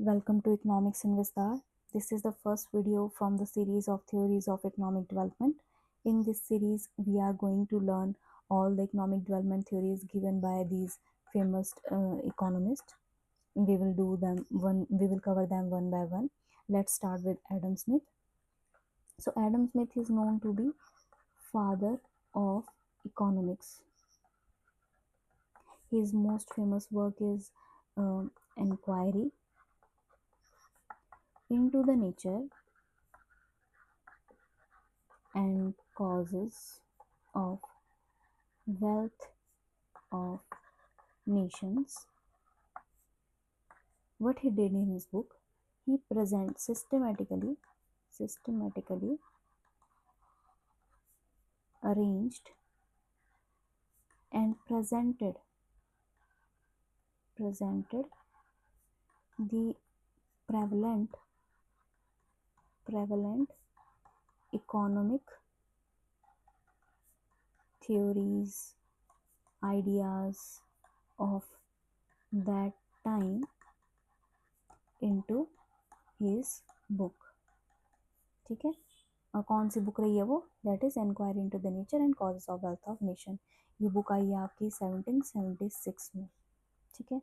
Welcome to Economics in Vistar. This is the first video from the series of theories of economic development. In this series, we are going to learn all the economic development theories given by these famous economists. We will do them one. We will cover them one by one. Let's start with Adam Smith. So Adam Smith is known to be father of economics. His most famous work is Enquiry into the nature and causes of wealth of nations. What he did in his book, he presents systematically arranged and presented the prevalent economic theories, ideas of that time into his book. ठीक है, और कौन सी book रही है वो? That is enquiry into the nature and causes of wealth of nation. ये book आई है आपकी 1776 में. ठीक है.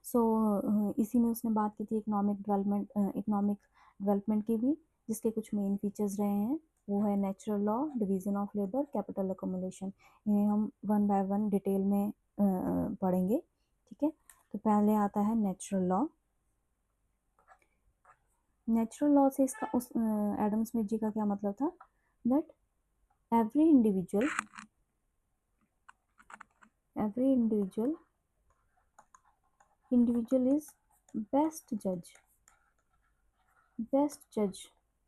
सो इसी में उसने बात की थी इकोनॉमिक डेवलपमेंट की भी, जिसके कुछ मेन फीचर्स रहे हैं. वो है natural law, division of labour, capital accommodation. इन्हें हम वन बाय वन डिटेल में पढ़ेंगे. ठीक है. तो पहले आता है नेचुरल लॉ. नेचुरल लॉ से इसका उस एडम स्मिथ जी का क्या मतलब था? That every individual is best judge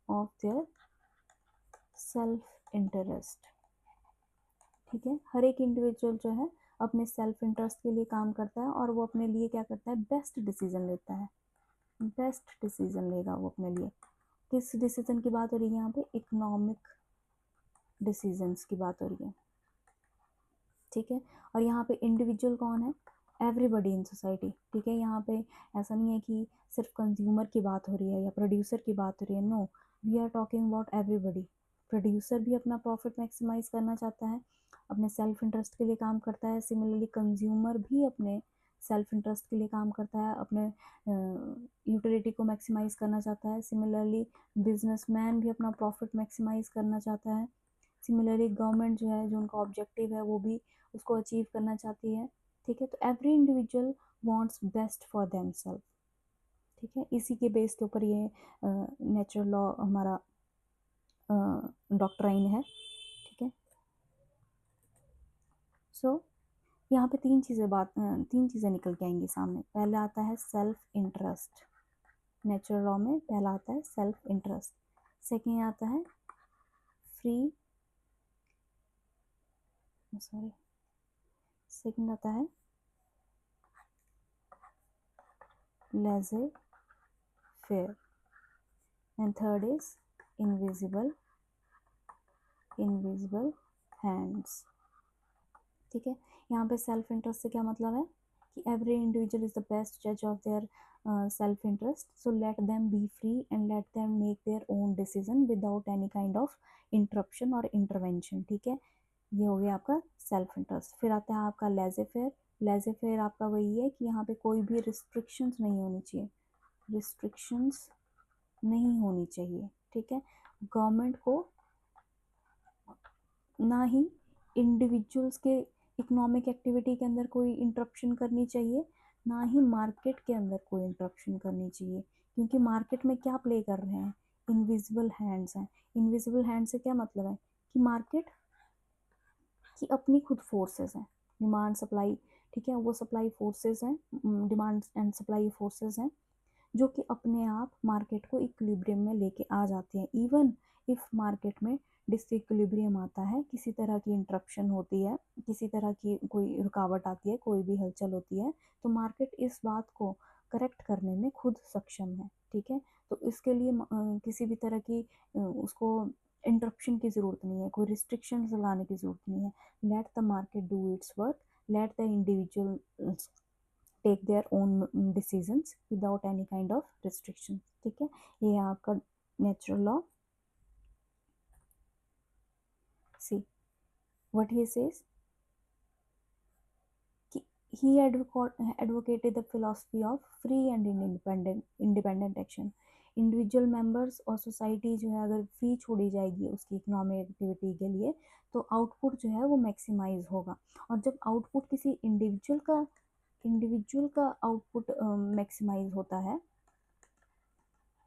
of their self interest. ठीक है. हर एक इंडिविजुअल जो है अपने सेल्फ इंटरेस्ट के लिए काम करता है और वो अपने लिए क्या करता है? बेस्ट डिसीजन लेता है. बेस्ट डिसीजन लेगा वो अपने लिए. किस डिसीजन की बात हो रही है यहाँ पे? इकोनॉमिक डिसीजंस की बात हो रही है. ठीक है. और यहाँ पे इंडिविजुअल कौन है? Everybody in society. ठीक है. यहाँ पे ऐसा नहीं है कि सिर्फ कंज्यूमर की बात हो रही है या प्रोड्यूसर की बात हो रही है. No, we are talking about everybody. Producer भी अपना प्रॉफिट मैक्सिमाइज करना चाहता है, अपने सेल्फ इंटरेस्ट के लिए काम करता है. सिमिलरली कंज्यूमर भी अपने सेल्फ इंटरेस्ट के लिए काम करता है, अपने यूटिलिटी को मैक्सिमाइज करना चाहता है. सिमिलरली बिजनेसमैन भी अपना प्रॉफिट मैक्सिमाइज करना चाहता है. सिमिलरली गवर्नमेंट जो है, जो उनका ऑब्जेक्टिव है, वो भी उसको अचीव करना चाहती है. ठीक है. तो every individual wants best for themself. ठीक है. इसी के बेस के ऊपर ये नेचुरल लॉ हमारा डॉक्ट्राइन है. ठीक है. सो यहाँ पे तीन चीज़ें निकल के आएंगी सामने. पहले आता है सेल्फ इंटरेस्ट. नेचुरल लॉ में पहला आता है सेल्फ इंटरेस्ट. सेकेंड आता है सेकेंड आता है laser fair. And third is invisible hands. ठीक है. यहाँ पे सेल्फ इंटरेस्ट से क्या मतलब है कि every individual is the best जज of their self interest. So let them be free and let them make their own decision without any kind of interruption और इंटरवेंशन. ठीक है. ये हो गया आपका सेल्फ इंटरेस्ट. फिर आता है आपका लेज़र फेयर. लेज़र फेयर आपका वही है कि यहाँ पे कोई भी रिस्ट्रिक्शंस नहीं होनी चाहिए. ठीक है. गवर्नमेंट को ना ही इंडिविजुअल्स के इकोनॉमिक एक्टिविटी के अंदर कोई इंटरप्शन करनी चाहिए, ना ही मार्केट के अंदर कोई इंटरप्शन करनी चाहिए. क्योंकि मार्केट में क्या प्ले कर रहे हैं? इनविजिबल हैंड्स हैं. इनविजिबल हैंड से क्या मतलब है कि मार्केट की अपनी खुद फोर्सेस हैं, डिमांड सप्लाई. ठीक है. वो सप्लाई फोर्सेस हैं, डिमांड एंड सप्लाई फोर्सेस हैं, जो कि अपने आप मार्केट को इक्विलिब्रियम में लेके आ जाते हैं. इवन इफ मार्केट में डिसइक्विलिब्रियम आता है, किसी तरह की इंटरप्शन होती है, किसी तरह की कोई रुकावट आती है, कोई भी हलचल होती है, तो मार्केट इस बात को करेक्ट करने में खुद सक्षम है. ठीक है. तो इसके लिए किसी भी तरह की उसको इंटरप्शन की ज़रूरत नहीं है, कोई रिस्ट्रिक्शंस लगाने की ज़रूरत नहीं है. Let the market do its work. Let the individual take their own decisions without any kind of restriction. ठीक है, ये है आपका natural law. See what he says, he advocated the philosophy of free and independent action। Individual members और society जो है अगर free छोड़ी जाएगी उसकी इकोनॉमिक एक्टिविटी के लिए तो आउटपुट जो है वो मैक्सिमाइज होगा। और जब आउटपुट किसी इंडिविजुअल का आउटपुट मैक्सिमाइज होता है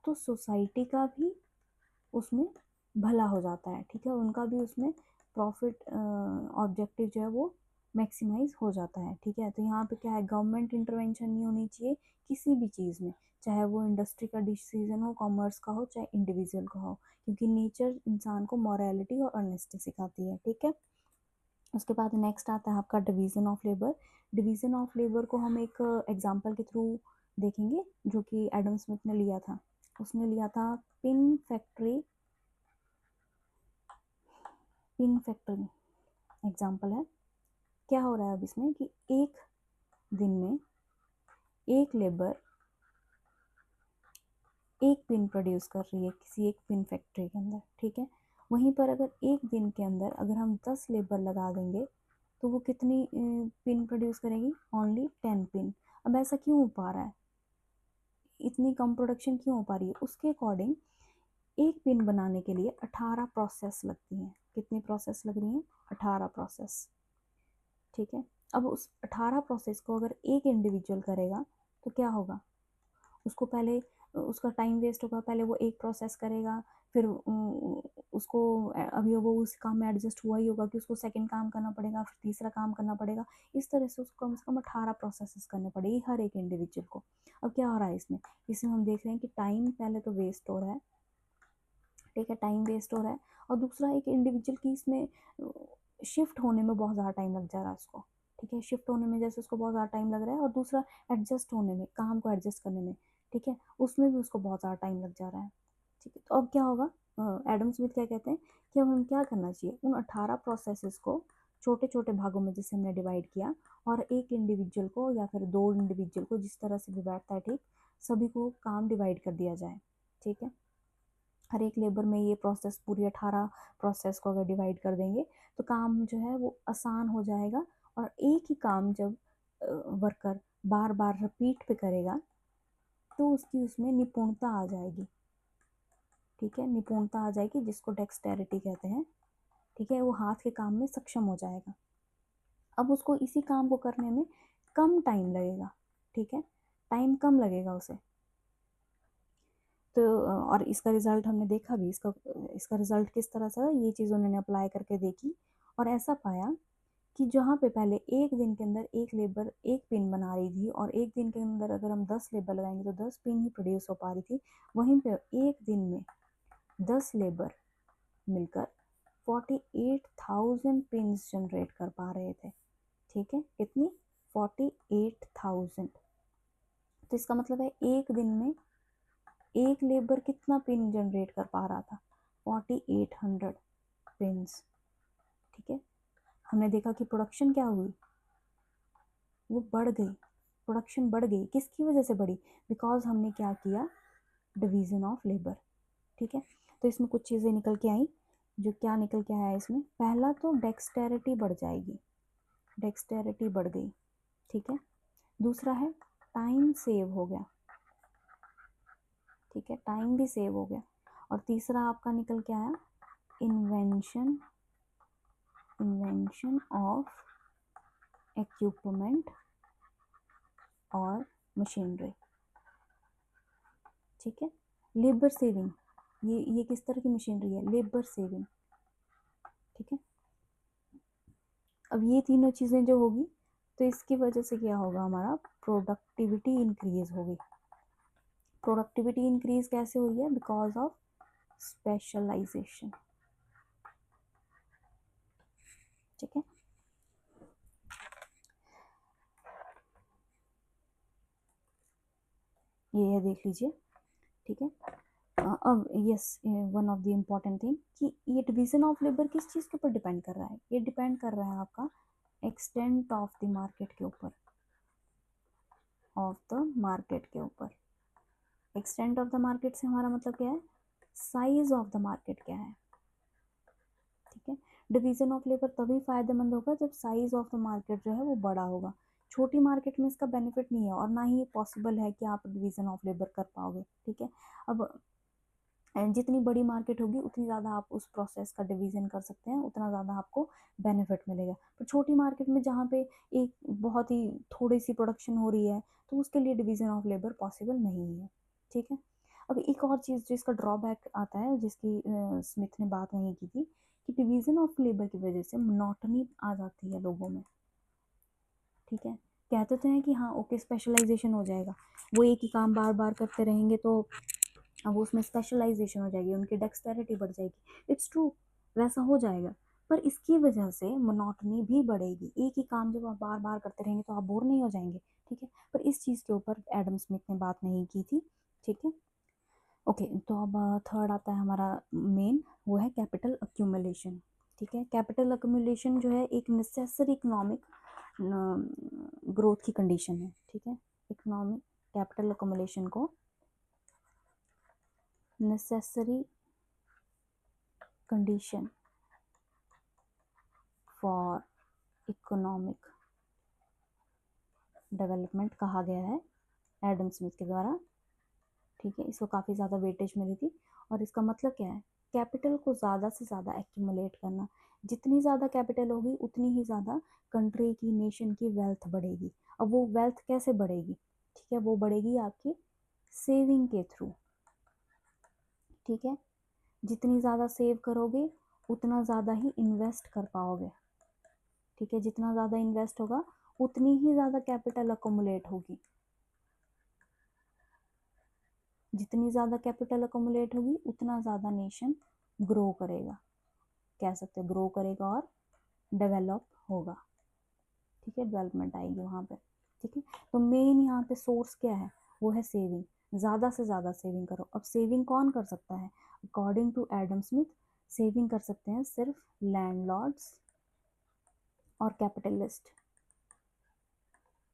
तो सोसाइटी का भी उसमें भला हो जाता है। ठीक है, उनका भी उसमें प्रॉफिट ऑब्जेक्टिव जो है वो मैक्सिमाइज हो जाता है। ठीक है, तो यहाँ पे क्या है, गवर्नमेंट इंटरवेंशन नहीं होनी चाहिए किसी भी चीज़ में, चाहे वो इंडस्ट्री का डिसीजन हो, कॉमर्स का हो, चाहे इंडिविजुअल का हो, क्योंकि नेचर इंसान को मॉरलिटी और ऑनेस्टी सिखाती है। ठीक है, उसके बाद नेक्स्ट आता है आपका division of labour. Division of labour को हम एक एग्जांपल के थ्रू देखेंगे जो कि एडम स्मिथ ने लिया था। उसने लिया था पिन फैक्ट्री एग्जांपल है। क्या हो रहा है अब इसमें कि एक दिन में एक लेबर एक पिन प्रोड्यूस कर रही है किसी एक पिन फैक्ट्री के अंदर। ठीक है, वहीं पर अगर एक दिन के अंदर अगर हम 10 लेबर लगा देंगे तो वो कितनी पिन प्रोड्यूस करेगी, ओनली 10 पिन। अब ऐसा क्यों हो पा रहा है, इतनी कम प्रोडक्शन क्यों हो पा रही है? उसके अकॉर्डिंग एक पिन बनाने के लिए 18 प्रोसेस लगती हैं। कितनी प्रोसेस लग रही हैं? 18 प्रोसेस। ठीक है, अब उस 18 प्रोसेस को अगर एक इंडिविजुअल करेगा तो क्या होगा, उसको पहले उसका टाइम वेस्ट होगा, पहले वो एक प्रोसेस करेगा, फिर उसको अभी वो उस काम में एडजस्ट हुआ ही होगा कि उसको सेकंड काम करना पड़ेगा, फिर तीसरा काम करना पड़ेगा, इस तरह से उसको कम से कम 18 प्रोसेसेस करने पड़ेगी हर एक इंडिविजुअल को। अब क्या हो रहा है इसमें, हम देख रहे हैं कि टाइम पहले तो वेस्ट हो रहा है। ठीक है, टाइम वेस्ट हो रहा है, और दूसरा एक इंडिविजुअल की इसमें शिफ्ट होने में बहुत ज़्यादा टाइम लग जा रहा है उसको। ठीक है, शिफ्ट होने में जैसे उसको बहुत ज़्यादा टाइम लग रहा है, और दूसरा एडजस्ट होने में, काम को एडजस्ट करने में, ठीक है, उसमें भी उसको बहुत ज़्यादा टाइम लग जा रहा है। ठीक है, तो अब क्या होगा, एडम स्मिथ क्या कहते हैं कि अब हम क्या करना चाहिए, उन 18 प्रोसेसेस को छोटे छोटे भागों में जैसे हमने डिवाइड किया, और एक इंडिविजुअल को या फिर 2 इंडिविजुअल को, जिस तरह से भी बैठता है, ठीक, सभी को काम डिवाइड कर दिया जाए। ठीक है, हर एक लेबर में ये प्रोसेस पूरी 18 प्रोसेस को अगर डिवाइड कर देंगे तो काम जो है वो आसान हो जाएगा। और एक ही काम जब वर्कर बार बार रिपीट पे करेगा तो उसकी उसमें निपुणता आ जाएगी। ठीक है, निपुणता आ जाएगी जिसको डेक्सटेरिटी कहते हैं। ठीक है, वो हाथ के काम में सक्षम हो जाएगा। अब उसको इसी काम को करने में कम टाइम लगेगा। ठीक है, टाइम कम लगेगा उसे। तो और इसका रिजल्ट हमने देखा भी, इसका रिजल्ट किस तरह से, ये चीज़ उन्होंने अप्लाई करके देखी और ऐसा पाया कि जहाँ पे पहले एक दिन के अंदर एक लेबर एक पिन बना रही थी, और एक दिन के अंदर अगर हम 10 लेबर लगाएंगे तो 10 पिन ही प्रोड्यूस हो पा रही थी, वहीं पे एक दिन में 10 लेबर मिलकर 48,000 पिन्स जनरेट कर पा रहे थे। ठीक है, कितनी? 48,000। तो इसका मतलब है एक दिन में एक लेबर कितना पिन जनरेट कर पा रहा था? 4800 पिन्स। ठीक है, हमने देखा कि प्रोडक्शन क्या हुई, वो बढ़ गई, प्रोडक्शन बढ़ गई। किसकी वजह से बढ़ी? बिकॉज हमने क्या किया, डिवीजन ऑफ लेबर। ठीक है, तो इसमें कुछ चीज़ें निकल के आई। जो क्या निकल के आया इसमें, पहला तो डेक्सटेरिटी बढ़ जाएगी, डेक्सटेरिटी बढ़ गई। ठीक है, दूसरा है टाइम सेव हो गया। ठीक है, टाइम भी सेव हो गया। और तीसरा आपका निकल के आया इन्वेंशन ऑफ इक्विपमेंट और मशीनरी। ठीक है, लेबर सेविंग, ये किस तरह की मशीनरी है? Labour saving. ठीक है, अब ये तीनों चीज़ें जो होगी तो इसकी वजह से क्या होगा, हमारा प्रोडक्टिविटी इंक्रीज होगी। प्रोडक्टिविटी इंक्रीज कैसे हुई है? Because of specialisation. ठीक है, ये देख लीजिए। ठीक है, अब yes, one of the important thing कि ये डिवीजन ऑफ लेबर किस चीज़ के ऊपर डिपेंड कर रहा है? ये डिपेंड कर रहा है आपका एक्सटेंट ऑफ द मार्केट के ऊपर। ऑफ द मार्केट के ऊपर। एक्सटेंट ऑफ द मार्केट से हमारा मतलब क्या है, साइज ऑफ द मार्केट क्या है, ठीक है। डिवीजन ऑफ लेबर तभी फायदेमंद होगा जब साइज ऑफ द मार्केट जो है वो बड़ा होगा। छोटी मार्केट में इसका बेनिफिट नहीं है और ना ही पॉसिबल है कि आप डिवीजन ऑफ लेबर कर पाओगे, ठीक है। अब जितनी बड़ी मार्केट होगी उतनी ज़्यादा आप उस प्रोसेस का डिवीजन कर सकते हैं, उतना ज़्यादा आपको बेनिफिट मिलेगा। पर छोटी मार्केट में जहाँ पे एक बहुत ही थोड़ी सी प्रोडक्शन हो रही है तो उसके लिए डिवीजन ऑफ लेबर पॉसिबल नहीं है, ठीक है। अब एक और चीज़ जिसका ड्रॉबैक आता है, जिसकी स्मिथ ने बात नहीं की थी, कि डिवीजन ऑफ लेबर की वजह से मोनोटनी आ जाती है लोगों में, ठीक है। कहते तो हैं कि हाँ ओके स्पेशलाइजेशन हो जाएगा, वो एक ही काम बार बार करते रहेंगे तो अब उसमें स्पेशलाइजेशन हो जाएगी, उनकी डेक्सटेरिटी बढ़ जाएगी। इट्स ट्रू, वैसा हो जाएगा, पर इसकी वजह से मोनोटनी भी बढ़ेगी। एक ही काम जब आप बार बार करते रहेंगे तो आप बोर नहीं हो जाएंगे, ठीक है। पर इस चीज़ के ऊपर एडम स्मिथ ने बात नहीं की थी, ठीक है। ओके, तो अब थर्ड आता है हमारा मेन, वो है कैपिटल अक्यूमुलेशन, ठीक है। कैपिटल अक्यूमुलेशन जो है एक नेसेसरी इकोनॉमिक ग्रोथ की कंडीशन है, ठीक है। इकोनॉमिक कैपिटल अक्यूमुलेशन को necessary condition for economic development कहा गया है एडम स्मिथ के द्वारा, ठीक है। इसको काफ़ी ज़्यादा वेटेज मिली थी और इसका मतलब क्या है, कैपिटल को ज़्यादा से ज़्यादा एक्यूमुलेट करना। जितनी ज़्यादा कैपिटल होगी उतनी ही ज़्यादा कंट्री की, नेशन की वेल्थ बढ़ेगी। अब वो वेल्थ कैसे बढ़ेगी, ठीक है, वो बढ़ेगी आपकी सेविंग के थ्रू, ठीक है। जितनी ज़्यादा सेव करोगे उतना ज़्यादा ही इन्वेस्ट कर पाओगे, ठीक है। जितना ज़्यादा इन्वेस्ट होगा उतनी ही ज़्यादा कैपिटल अकोमुलेट होगी, जितनी ज़्यादा कैपिटल अकोमुलेट होगी उतना ज़्यादा नेशन ग्रो करेगा, कह सकते हैं ग्रो करेगा और डेवलप होगा, ठीक है, डेवलपमेंट आएगी वहाँ पे, ठीक है। तो मेन यहाँ पे सोर्स क्या है, वो है सेविंग। ज़्यादा से ज़्यादा सेविंग करो। अब सेविंग कौन कर सकता है, according to Adam Smith saving कर सकते हैं सिर्फ लैंडलॉर्ड्स और कैपिटलिस्ट,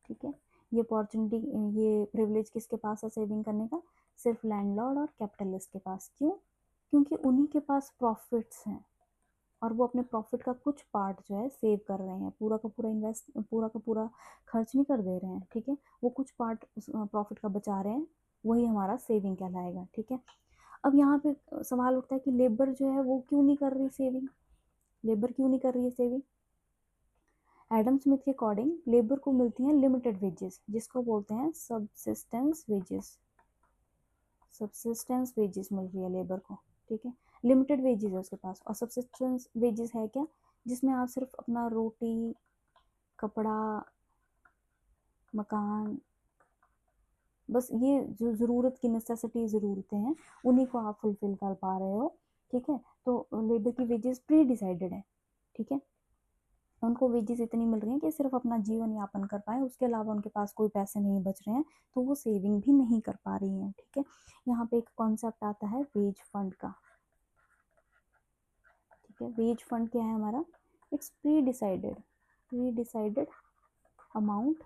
ठीक है। ये अपॉर्चुनिटी, ये प्रिविलेज किसके पास है सेविंग करने का, सिर्फ लैंडलॉर्ड और कैपिटलिस्ट के पास। क्यों, क्योंकि उन्हीं के पास प्रॉफिट्स हैं और वो अपने प्रॉफिट का कुछ पार्ट जो है सेव कर रहे हैं, पूरा का पूरा इन्वेस्ट, पूरा का पूरा खर्च नहीं कर दे रहे हैं, ठीक है। वो कुछ पार्ट प्रॉफिट का बचा रहे हैं, वही हमारा सेविंग कहलाएगा, ठीक है। अब यहाँ पे सवाल उठता है कि लेबर जो है वो क्यों नहीं कर रही सेविंग, लेबर क्यों नहीं कर रही है सेविंग। एडम स्मिथ के अकॉर्डिंग लेबर को मिलती हैं लिमिटेड वेजेस, जिसको बोलते हैं सबसिस्टेंस वेजेस, सबसिस्टेंस वेजेस मिल रही है लेबर को, ठीक है। लिमिटेड वेजेस है उसके पास, और सबसिस्टेंस वेजेस है क्या, जिसमें आप सिर्फ अपना रोटी, कपड़ा, मकान, बस ये जो ज़रूरत की नेसेसिटी ज़रूरतें हैं उन्हीं को आप फुलफिल कर पा रहे हो, ठीक है। तो लेबर की वेजेस प्री डिसाइडेड है, ठीक है। उनको वेजेस इतनी मिल रही हैं कि सिर्फ अपना जीवन यापन कर पाए, उसके अलावा उनके पास कोई पैसे नहीं बच रहे हैं, तो वो सेविंग भी नहीं कर पा रही हैं, ठीक है। यहाँ पे एक कॉन्सेप्ट आता है वेज फंड का, ठीक है। वेज फंड क्या है हमारा, it's pre decided amount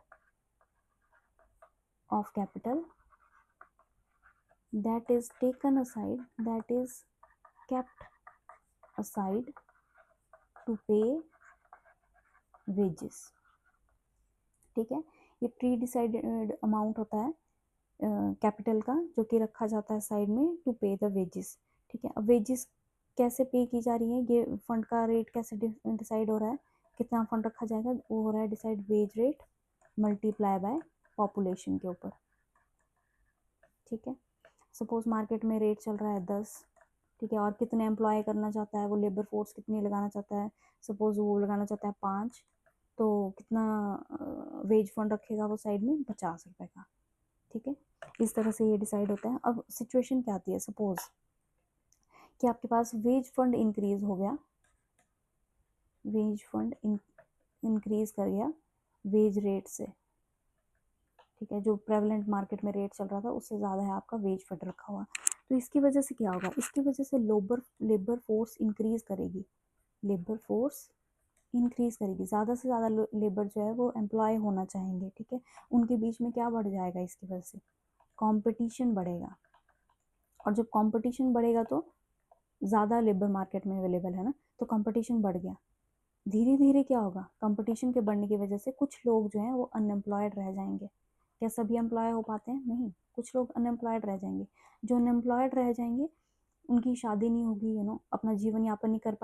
of capital that is taken aside, that is kept aside to pay wages, ठीक है। ये प्री डिसाइडेड अमाउंट होता है कैपिटल का, जो कि रखा जाता है साइड में टू पे द वेजेस, ठीक है। अब वेजेस कैसे पे की जा रही है, ये फंड का रेट कैसे डिसाइड हो रहा है, कितना फंड रखा जाएगा, वो हो रहा है decide wage rate multiply by population के ऊपर, ठीक है। सपोज मार्केट में रेट चल रहा है 10, ठीक है, और कितने एम्प्लॉय करना चाहता है वो, लेबर फोर्स कितनी लगाना चाहता है, सपोज वो लगाना चाहता है 5, तो कितना वेज फंड रखेगा वो साइड में, 50 रुपये का, ठीक है। इस तरह से ये डिसाइड होता है। अब सिचुएशन क्या आती है, सपोज कि आपके पास वेज फंड इंक्रीज हो गया, वेज फंड इंक्रीज कर गया वेज रेट से, ठीक है, जो प्रेवलेंट मार्केट में रेट चल रहा था उससे ज़्यादा है आपका वेज फंड रखा हुआ, तो इसकी वजह से क्या होगा, इसकी वजह से लेबर फोर्स इंक्रीज करेगी, लेबर फोर्स इंक्रीज करेगी, ज़्यादा से ज़्यादा लेबर जो है वो एम्प्लॉय होना चाहेंगे, ठीक है। उनके बीच में क्या बढ़ जाएगा, इसकी वजह से कंपटीशन बढ़ेगा, और जब कंपटीशन बढ़ेगा तो ज़्यादा लेबर मार्केट में अवेलेबल है ना, तो कंपटीशन बढ़ गया। धीरे धीरे क्या होगा, कंपटीशन के बढ़ने की वजह से कुछ लोग जो हैं वो अनएम्प्लॉयड रह जाएंगे। क्या सभी एम्प्लॉय हो पाते हैं? नहीं, कुछ लोग अनएम्प्लॉयड रह जाएंगे। जो अनएम्प्लॉयड रह जाएंगे उनकी शादी नहीं होगी, अपना जीवन यापन नहीं कर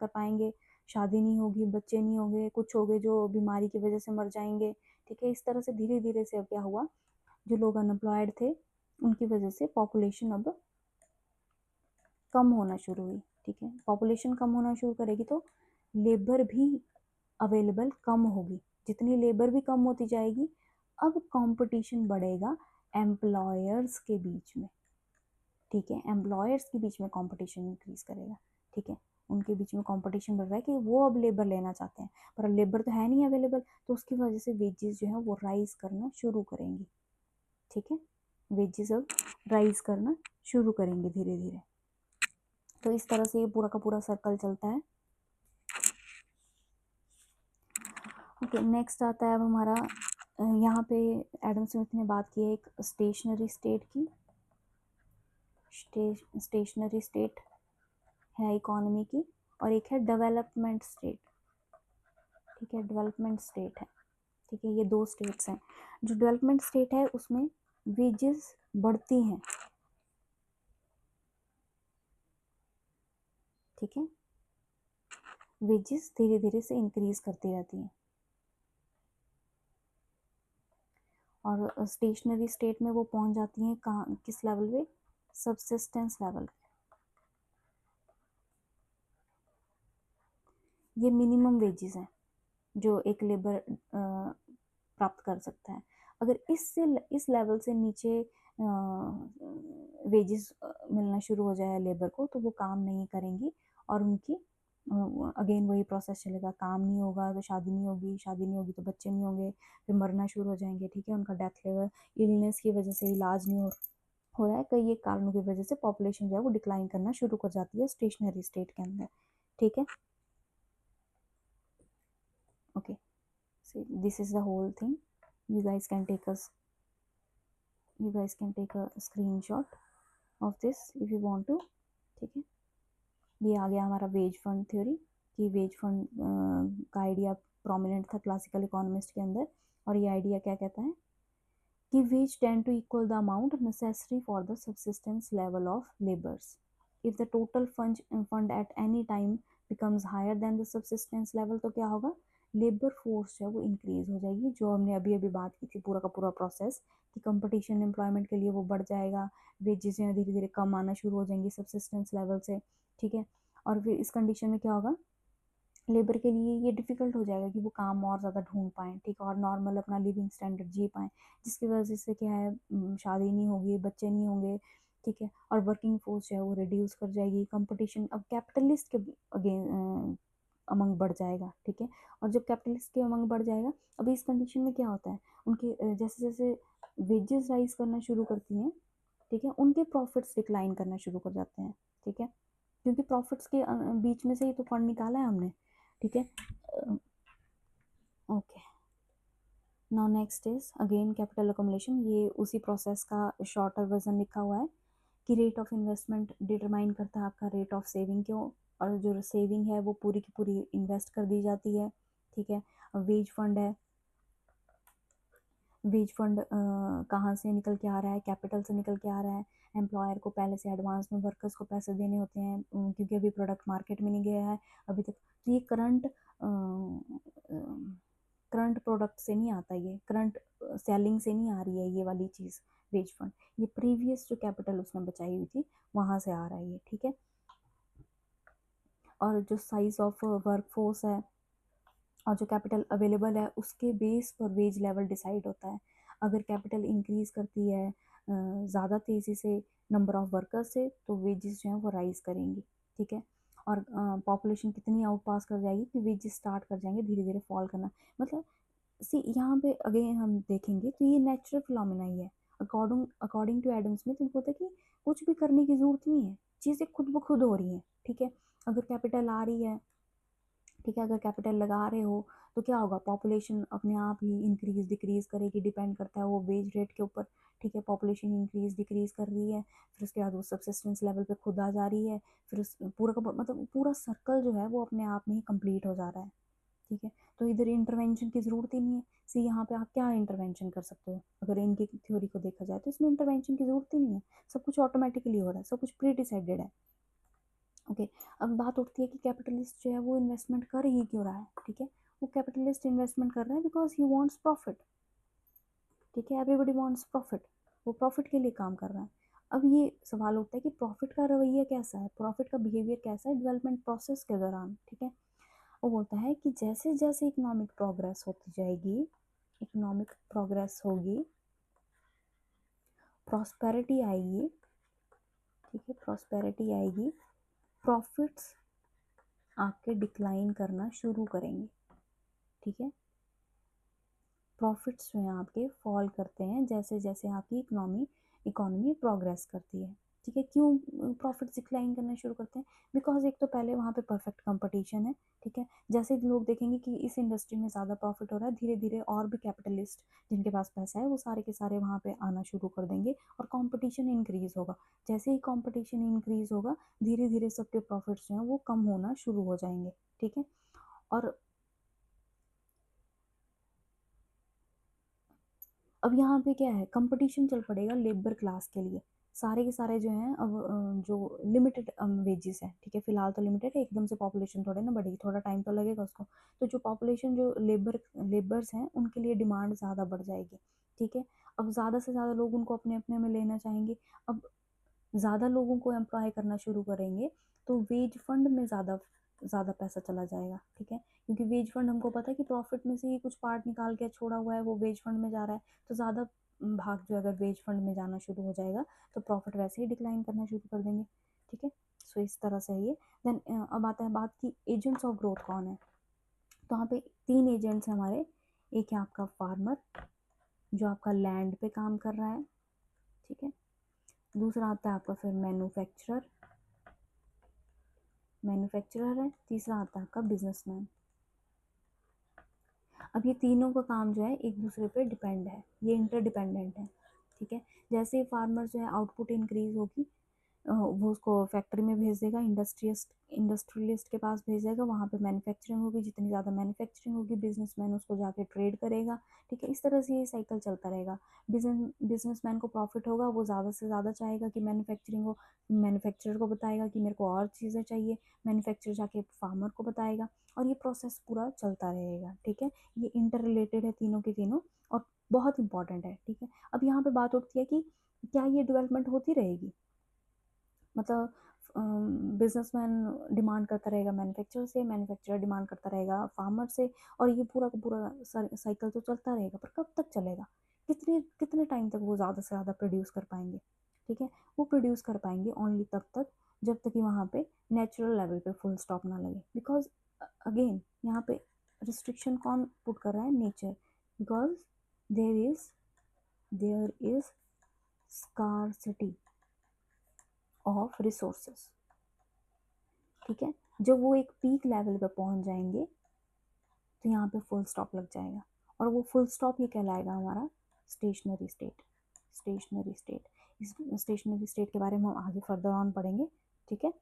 पाएंगे, शादी नहीं होगी, बच्चे नहीं होंगे, कुछ हो गए जो बीमारी की वजह से मर जाएंगे, ठीक है। इस तरह से धीरे धीरे से अब क्या हुआ, जो लोग अनएम्प्लॉयड थे उनकी वजह से पॉपुलेशन अब कम होना शुरू हुई, ठीक है। पॉपुलेशन कम होना शुरू करेगी तो लेबर भी अवेलेबल कम होगी, जितनी लेबर भी कम होती जाएगी अब कंपटीशन बढ़ेगा एम्प्लॉयर्स के बीच में, ठीक है। एम्प्लॉयर्स के बीच में कंपटीशन इंक्रीज करेगा, ठीक है। उनके बीच में कंपटीशन बढ़ रहा है कि वो अब लेबर लेना चाहते हैं, पर अब लेबर तो है नहीं अवेलेबल, तो उसकी वजह से वेजेस जो है वो राइज करना शुरू करेंगी, ठीक है। वेजेस अब राइज करना शुरू करेंगे धीरे धीरे। तो इस तरह से ये पूरा का पूरा सर्कल चलता है। ओके, नेक्स्ट आता है अब हमारा, यहाँ पे एडम स्मिथ ने बात की है एक स्टेशनरी स्टेट की। स्टेशनरी स्टेट है इकोनॉमी की, और एक है डेवलपमेंट स्टेट, ठीक है। डेवलपमेंट स्टेट है, ठीक है। ये दो स्टेट्स हैं। जो डेवलपमेंट स्टेट है उसमें वेजेस बढ़ती हैं, ठीक है। वेजेस धीरे धीरे से इंक्रीज करती रहती हैं, और स्टेशनरी स्टेट में वो पहुंच जाती हैं कहाँ, किस लेवल पे, सबसिस्टेंस लेवल। ये मिनिमम वेजेस हैं जो एक लेबर प्राप्त कर सकता है। अगर इस लेवल से नीचे वेजेस मिलना शुरू हो जाए लेबर को तो वो काम नहीं करेंगी, और उनकी अगेन वही प्रोसेस चलेगा, काम नहीं होगा तो शादी नहीं होगी, शादी नहीं होगी तो बच्चे नहीं होंगे, फिर मरना शुरू हो जाएंगे, ठीक है। उनका डेथ लेवल इलनेस की वजह से इलाज नहीं हो रहा है, कई एक कारणों की वजह से पॉपुलेशन जो है वो डिक्लाइन करना शुरू कर जाती है स्टेशनरी स्टेट के अंदर, ठीक है। Okay, so this is the whole thing. You guys can take a screenshot of this if you want to, ठीक है। ये आ गया हमारा वेज फंड थ्योरी, कि वेज फंड का आइडिया प्रोमिनेंट था क्लासिकल इकोनॉमिस्ट के अंदर, और ये आइडिया क्या कहता है कि wage tend to equal the amount necessary for the subsistence level of labours. If the total fund at any time becomes higher than the subsistence level, तो क्या होगा, लेबर फोर्स जो है वो इंक्रीज हो जाएगी, जो हमने अभी अभी बात की थी पूरा का पूरा प्रोसेस, कि कंपटीशन एम्प्लॉयमेंट के लिए वो बढ़ जाएगा, वेजेस जो है धीरे धीरे कम आना शुरू हो जाएंगी सबसिस्टेंस लेवल से, ठीक है। और फिर इस कंडीशन में क्या होगा, लेबर के लिए ये डिफ़िकल्ट हो जाएगा कि वो काम और ज़्यादा ढूंढ पाएँ, ठीक है, और नॉर्मल अपना लिविंग स्टैंडर्ड जी पाएँ, जिसकी वजह से क्या है, शादी नहीं होगी, बच्चे नहीं होंगे, ठीक है, और वर्किंग फोर्स जो है वो रिड्यूस कर जाएगी, कंपटीशन अब कैपिटलिस्ट के अगेन अमंग बढ़ जाएगा, ठीक है। और जब कैपिटलिस्ट के अमंग बढ़ जाएगा, अभी इस कंडीशन में क्या होता है, उनके जैसे जैसे वेजेस राइज करना शुरू करती हैं, ठीक है, उनके प्रॉफिट्स डिक्लाइन करना शुरू कर जाते हैं, ठीक है, क्योंकि प्रॉफिट्स के बीच में से ही तो फंड निकाला है हमने, ठीक है। Okay, now next is again capital accumulation. ये उसी प्रोसेस का शॉर्टर वर्जन लिखा हुआ है, कि रेट ऑफ इन्वेस्टमेंट डिटरमाइन करता है आपका रेट ऑफ सेविंग क्यों, और जो सेविंग है वो पूरी की पूरी इन्वेस्ट कर दी जाती है, ठीक है। वेज फंड है, वेज फंड कहाँ से निकल के आ रहा है, कैपिटल से निकल के आ रहा है। एम्प्लॉयर को पहले से एडवांस में वर्कर्स को पैसे देने होते हैं, क्योंकि अभी प्रोडक्ट मार्केट में नहीं गया है अभी तक, तो ये करंट प्रोडक्ट से नहीं आता, ये करंट सेलिंग से नहीं आ रही है ये वाली चीज़, वेज फंड, ये प्रीवियस जो कैपिटल उसने बचाई हुई थी वहाँ से आ रहा है ये, ठीक है। और जो साइज ऑफ वर्कफोर्स है और जो कैपिटल अवेलेबल है उसके बेस पर वेज लेवल डिसाइड होता है। अगर कैपिटल इंक्रीज करती है ज़्यादा तेज़ी से नंबर ऑफ वर्कर्स से, तो वेजेस जो हैं वो राइज करेंगी, ठीक है। और पॉपुलेशन कितनी आउट पास कर जाएगी कि वेजेस स्टार्ट कर जाएंगे धीरे धीरे फॉल करना। मतलब सी यहाँ पे अगेन हम देखेंगे तो ये नेचुरल फिनोमेना ही है। अकॉर्डिंग टू एडम स्मिथ उनको होता है कि कुछ भी करने की ज़रूरत नहीं है, चीज़ें खुद ब खुद हो रही हैं, ठीक है। अगर कैपिटल आ रही है, ठीक है। अगर कैपिटल लगा रहे हो तो क्या होगा, पॉपुलेशन अपने आप ही इंक्रीज डिक्रीज करेगी, डिपेंड करता है वो वेज रेट के ऊपर। ठीक है, पॉपुलेशन इंक्रीज डिक्रीज कर रही है, फिर उसके बाद वो सब्सिस्टेंस लेवल पे खुद आ जा रही है, फिर उस पूरा का मतलब पूरा सर्कल जो है वो अपने आप में ही कंप्लीट हो जा रहा है। ठीक है, तो इधर इंटरवेंशन की ज़रूरत ही नहीं है। सी यहाँ पे आप क्या इंटरवेंशन कर सकते हो, अगर इनकी थ्योरी को देखा जाए तो इसमें इंटरवेंशन की ज़रूरत ही नहीं है, सब कुछ ऑटोमेटिकली हो रहा है, सब कुछ प्री डिसाइडेड है। ओके, अब बात उठती है कि कैपिटलिस्ट जो है वो इन्वेस्टमेंट कर ही क्यों रहा है। ठीक है, वो कैपिटलिस्ट इन्वेस्टमेंट कर रहा है बिकॉज ही वांट्स प्रॉफिट। ठीक है, एवरीबडी वांट्स प्रॉफिट, वो प्रॉफिट के लिए काम कर रहा है। अब ये सवाल उठता है कि प्रॉफिट का रवैया कैसा है, प्रॉफिट का बिहेवियर कैसा है डेवलपमेंट प्रोसेस के दौरान। ठीक है, वो बोलता है कि जैसे जैसे इकोनॉमिक प्रोग्रेस होती जाएगी, इकोनॉमिक प्रोग्रेस होगी, प्रॉस्पेरिटी आएगी। ठीक है, प्रॉस्पेरिटी आएगी, प्रॉफिट्स आपके डिक्लाइन करना शुरू करेंगे। ठीक है, प्रॉफिट्स जो हैं आपके फॉल करते हैं जैसे जैसे आपकी इकोनॉमी प्रोग्रेस करती है। ठीक है, क्यों प्रॉफिट्स डिक्लाइन करना शुरू करते हैं, बिकॉज एक तो पहले वहाँ पे परफेक्ट कंपटीशन है। ठीक है, जैसे लोग देखेंगे कि इस इंडस्ट्री में ज़्यादा प्रॉफिट हो रहा है, धीरे धीरे और भी कैपिटलिस्ट जिनके पास पैसा है वो सारे के सारे वहाँ पे आना शुरू कर देंगे और कंपटीशन इंक्रीज होगा। जैसे ही कंपटीशन इंक्रीज होगा, धीरे धीरे सबके प्रॉफिट्स जो हैं वो कम होना शुरू हो जाएंगे। ठीक है, और अब यहाँ पे क्या है, कंपटीशन चल पड़ेगा लेबर क्लास के लिए। सारे के सारे जो हैं अब जो लिमिटेड वेजेस है। ठीक है, फिलहाल तो लिमिटेड है, एकदम से पॉपुलेशन थोड़े ना बढ़ेगी, थोड़ा टाइम तो लगेगा उसको। तो जो पॉपुलेशन जो लेबर्स हैं उनके लिए डिमांड ज़्यादा बढ़ जाएगी। ठीक है, अब ज़्यादा से ज़्यादा लोग उनको अपने अपने में लेना चाहेंगे। अब ज़्यादा लोगों को एम्प्लॉय करना शुरू करेंगे तो वेज फंड में ज़्यादा ज़्यादा पैसा चला जाएगा। ठीक है, क्योंकि वेज फंड हमको पता है कि प्रॉफिट में से ही कुछ पार्ट निकाल के छोड़ा हुआ है वो वेज फंड में जा रहा है, तो ज़्यादा भाग जो अगर वेज फंड में जाना शुरू हो जाएगा तो प्रॉफिट वैसे ही डिक्लाइन करना शुरू कर देंगे। ठीक है, सो इस तरह से है ये। देन अब आता है बात की एजेंट्स ऑफ ग्रोथ कौन है। तो यहाँ पे तीन एजेंट्स हैं हमारे। एक है आपका फार्मर जो आपका लैंड पे काम कर रहा है। ठीक है, दूसरा आता है आपका फिर मैन्युफैक्चरर है, तीसरा आता है आपका बिजनेसमैन। अब ये तीनों का काम जो है एक दूसरे पे डिपेंड है, ये इंटरडिपेंडेंट है। ठीक है, जैसे ही फार्मर जो है आउटपुट इंक्रीज होगी वो उसको फैक्ट्री में भेज देगा, इंडस्ट्रियलिस्ट के पास भेज देगा, वहाँ पे मैन्युफैक्चरिंग होगी, जितनी ज़्यादा मैन्युफैक्चरिंग होगी बिजनेसमैन उसको जाके ट्रेड करेगा। ठीक है, इस तरह से ये साइकिल चलता रहेगा। बिजनेसमैन को प्रॉफिट होगा, वो ज़्यादा से ज़्यादा चाहेगा कि मैन्युफैक्चरिंग हो, मैन्युफैक्चरर को बताएगा कि मेरे को और चीज़ें चाहिए, मैन्युफैक्चरर जाके फार्मर को बताएगा, और ये प्रोसेस पूरा चलता रहेगा। ठीक है, ये इंटर रिलेटेड है तीनों के तीनों और बहुत इंपॉर्टेंट है। ठीक है, अब यहाँ पे बात उठती है कि क्या ये डेवलपमेंट होती रहेगी, मतलब बिजनेसमैन डिमांड करता रहेगा मैन्युफैक्चरर से, मैन्युफैक्चरर डिमांड करता रहेगा फार्मर से, और ये पूरा का पूरा साइकिल तो चलता रहेगा, पर कब तक चलेगा, कितने कितने टाइम तक वो ज़्यादा से ज़्यादा प्रोड्यूस कर पाएंगे। ठीक है, वो प्रोड्यूस कर पाएंगे ओनली तब तक जब तक कि वहाँ पे नेचुरल लेवल पे फुल स्टॉप ना लगे, बिकॉज अगेन यहाँ पे रिस्ट्रिक्शन कौन पुट कर रहा है, nature, because there is scarcity of resources. ठीक है, जब वो एक पीक लेवल पे पहुंच जाएंगे तो यहाँ पे फुल स्टॉप लग जाएगा, और वो फुल स्टॉप ये कहलाएगा हमारा स्टेशनरी स्टेट। स्टेशनरी स्टेट, इस स्टेशनरी स्टेट के बारे में हम आगे फर्दर ऑन पढ़ेंगे। ठीक है,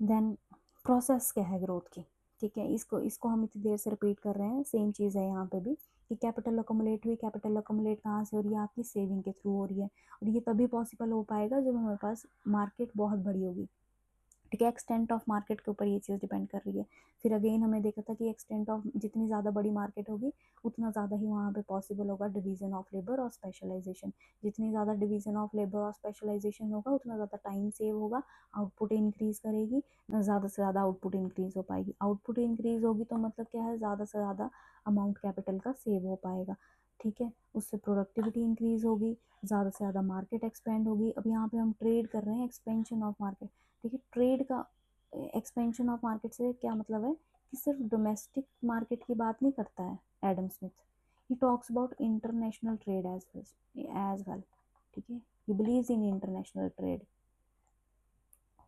देन प्रोसेस क्या है ग्रोथ की। ठीक है, इसको इसको हम इतनी देर से रिपीट कर रहे हैं, सेम चीज़ है यहाँ पे भी कि कैपिटल अकोमुलेट हुई, कैपिटल अकोमुलेट कहाँ से हो रही है, आपकी सेविंग के थ्रू हो रही है, और ये तभी पॉसिबल हो पाएगा जब हमारे पास मार्केट बहुत बड़ी होगी। ठीक है, एक्सटेंट ऑफ मार्केट के ऊपर ये चीज़ डिपेंड कर रही है। फिर अगेन हमने देखा था कि एक्सटेंट ऑफ जितनी ज़्यादा बड़ी मार्केट होगी उतना ज़्यादा ही वहाँ पे पॉसिबल होगा डिवीजन ऑफ लेबर और स्पेशलाइजेशन। जितनी ज़्यादा डिवीजन ऑफ लेबर और स्पेशलाइजेशन होगा उतना ज़्यादा टाइम सेव होगा, आउटपुट इंक्रीज करेगी, ज़्यादा से ज़्यादा आउटपुट इंक्रीज हो पाएगी। आउटपुट इंक्रीज होगी तो मतलब क्या है, ज़्यादा से ज़्यादा अमाउंट कैपिटल का सेव हो पाएगा। ठीक है, उससे प्रोडक्टिविटी इंक्रीज होगी, ज़्यादा से ज़्यादा मार्केट एक्सपेंड होगी। अब यहाँ पे हम ट्रेड कर रहे हैं, एक्सपेंशन ऑफ मार्केट। ठीक है, ट्रेड का एक्सपेंशन ऑफ मार्केट से क्या मतलब है कि सिर्फ डोमेस्टिक मार्केट की बात नहीं करता है Adam Smith, he talks about international trade as well. ठीक है, he believes in international trade.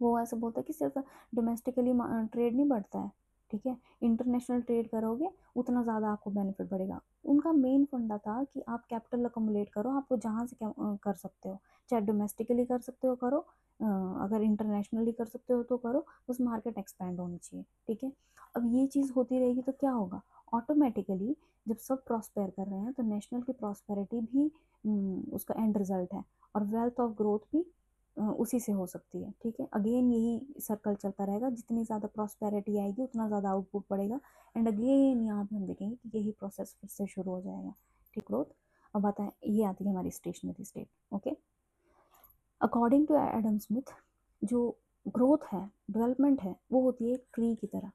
वो ऐसा बोलता है कि सिर्फ डोमेस्टिकली ट्रेड नहीं बढ़ता है, ठीक है। इंटरनेशनल ट्रेड करोगे उतना ज़्यादा आपको बेनिफिट बढ़ेगा। उनका मेन फंडा था कि आप कैपिटल अकोमुलेट करो, आपको जहाँ से कर सकते हो, चाहे डोमेस्टिकली कर सकते हो करो, अगर इंटरनेशनली कर सकते हो तो करो, बस मार्केट एक्सपैंड होनी चाहिए, ठीक है। अब ये चीज़ होती रहेगी तो क्या होगा, ऑटोमेटिकली जब सब प्रॉस्पेयर कर रहे हैं तो नेशनल की प्रॉस्पेरिटी भी उसका एंड रिजल्ट है, और वेल्थ ऑफ ग्रोथ भी उसी से हो सकती है, ठीक है। अगेन यही सर्कल चलता रहेगा, जितनी ज़्यादा प्रॉस्पेरिटी आएगी उतना ज़्यादा आउटपुट बढ़ेगा, एंड अगेन यहाँ पे हम देखेंगे कि यही प्रोसेस फिर से शुरू हो जाएगा, ठीक। ग्रोथ अब आता है, ये आती है हमारी stationary state, okay. According to Adam Smith, जो ग्रोथ है, डेवलपमेंट है, वो होती है एक ट्री की तरह,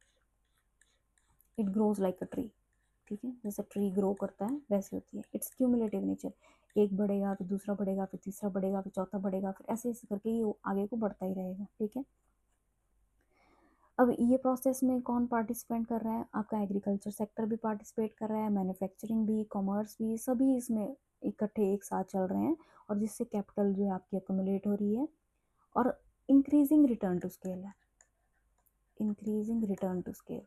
it grows like a tree, ठीक है। जैसे ट्री ग्रो करता है वैसे होती है, इट्स क्यूमुलेटिव नेचर, एक बढ़ेगा फिर दूसरा बढ़ेगा फिर तीसरा बढ़ेगा फिर चौथा बढ़ेगा, फिर ऐसे ऐसे करके ये आगे को बढ़ता ही रहेगा, ठीक है। अब ये प्रोसेस में कौन पार्टिसिपेट कर रहा है, आपका एग्रीकल्चर सेक्टर भी पार्टिसिपेट कर रहा है, मैन्युफैक्चरिंग भी, कॉमर्स भी, सभी इसमें इकट्ठे एक साथ चल रहे हैं, और जिससे कैपिटल जो है आपकी अकोमुलेट हो रही है, और इंक्रीजिंग रिटर्न टू स्केल है, इंक्रीजिंग रिटर्न टू स्केल,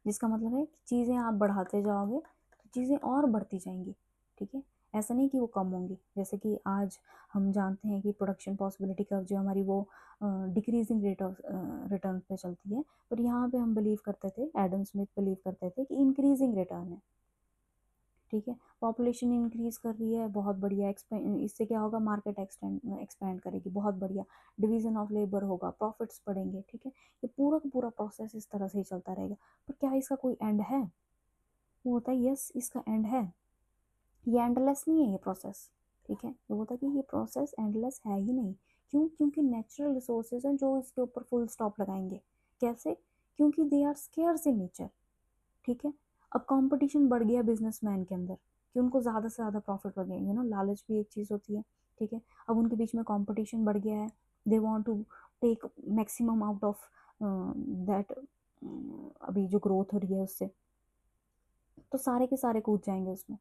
जिसका मतलब है कि चीज़ें आप बढ़ाते जाओगे तो चीज़ें और बढ़ती जाएंगी, ठीक है। ऐसा नहीं कि वो कम होंगी, जैसे कि आज हम जानते हैं कि प्रोडक्शन पॉसिबिलिटी कर्व जो हमारी वो डिक्रीजिंग रेट ऑफ रिटर्न पे चलती है, पर यहाँ पे हम बिलीव करते थे, एडम स्मिथ बिलीव करते थे कि इंक्रीजिंग रिटर्न है, ठीक है। पॉपुलेशन इंक्रीज कर रही है, बहुत बढ़िया, इससे क्या होगा, मार्केट एक्सपेंड करेगी, बहुत बढ़िया, डिवीजन ऑफ लेबर होगा, प्रॉफिट्स बढ़ेंगे, ठीक है। ये पूरा का पूरा प्रोसेस इस तरह से ही चलता रहेगा, पर क्या इसका कोई एंड है, वो होता है यस, इसका एंड है, ये एंडलेस नहीं है ये प्रोसेस, ठीक है। ये होता है कि ये प्रोसेस एंडलेस है ही नहीं, क्यों, क्योंकि नेचुरल रिसोर्सेज हैं जो इसके ऊपर फुल स्टॉप लगाएंगे, कैसे, क्योंकि they are scarce in nature, ठीक है। अब कंपटीशन बढ़ गया बिजनेसमैन के अंदर कि उनको ज़्यादा से ज़्यादा प्रॉफिट बढ़ गया, लालच भी एक चीज़ होती है, ठीक है। अब उनके बीच में कंपटीशन बढ़ गया है, they want to take maximum out of that, अभी जो ग्रोथ हो रही है उससे, तो सारे के सारे कूद जाएंगे उसमें।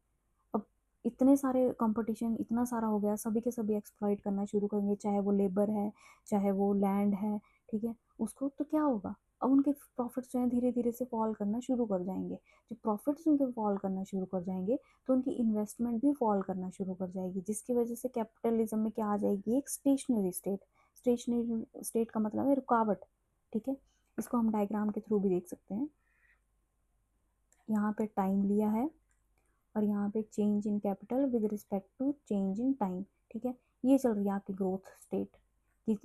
अब इतने सारे कंपटीशन इतना सारा हो गया, सभी के सभी एक्सप्लॉइट करना शुरू करेंगे, चाहे वो लेबर है चाहे वो लैंड है, ठीक है। उसको तो क्या होगा, अब उनके प्रॉफिट्स जो है धीरे धीरे से फॉल करना शुरू कर जाएंगे, जब प्रॉफिट्स उनके फॉल करना शुरू कर जाएंगे तो उनकी इन्वेस्टमेंट भी फॉल करना शुरू कर जाएगी, जिसकी वजह से कैपिटलिज्म में क्या आ जाएगी, एक स्टेशनरी स्टेट, स्टेशनरी स्टेट का मतलब है रुकावट, ठीक है। इसको हम डायग्राम के थ्रू भी देख सकते हैं, यहाँ पे टाइम लिया है और यहाँ पे change in capital with respect to change in time, ठीक है। ये चल रही है आपकी ग्रोथ स्टेट, कि